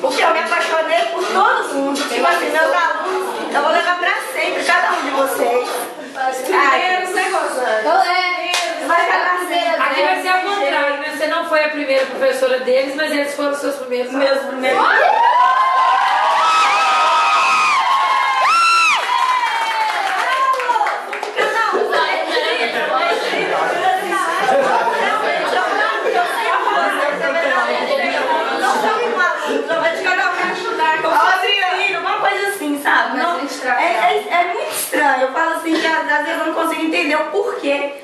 porque eu me apaixonei por todo mundo. Tipo assim, meus alunos, eu vou levar pra sempre cada um de vocês. Primeiros, né, Rosana? Vai ficar pra sempre. Aqui vai ser ao contrário, né? Você não foi a primeira professora deles, mas eles foram os seus primeiros alunos. Meus primeiros. Sabe? Não, é muito estranho. Eu falo assim que às vezes eu não consigo entender o porquê.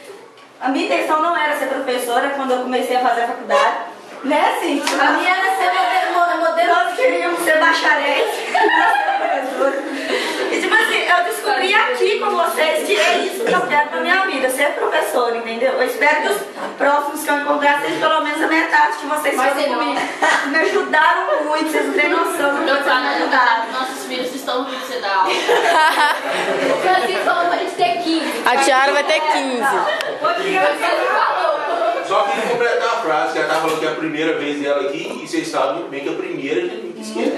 A minha intenção não era ser professora quando eu comecei a fazer a faculdade. Né, assim? A minha era ser modelo. Nós queríamos ser bacharéis. E tipo assim, eu descobri aqui com vocês que é isso que eu quero pra minha vida, ser professora, entendeu? Eu espero que os próximos que eu encontrar sejam pelo menos a metade que vocês fazem comigo. Me ajudaram muito, vocês não têm noção do que vocês me ajudaram. Nossos filhos estão ouvindo você dar aula. O Francisco falou pra gente ter 15. A Tiara vai ter 15. Só queria completar a frase, que ela tá falando que é a primeira vez dela aqui, e vocês sabem bem que a primeira já nunca esquece.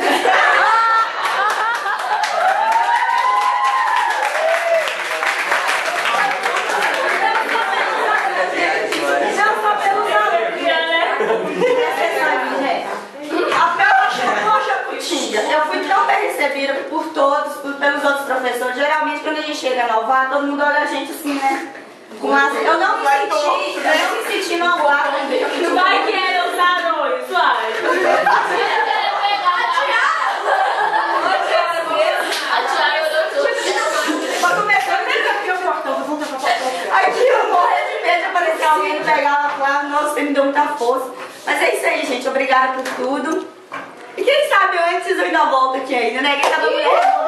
Eu fui tão bem recebida por todos, pelos outros professores. Geralmente quando a gente chega a Novar, todo mundo olha a gente assim, né? Com as... Eu não me senti no Novar. Vai que era usar dois, vai. A Tiara olhou tudo. Pra começar, nem aqui o portão. Aqui eu morri de medo de aparecer alguém e pegar uma clave. Nossa, você me deu muita força. Mas é isso aí, gente. Obrigada por tudo. E quem sabe antes eu ainda volto aqui ainda, né? Quem sabe eu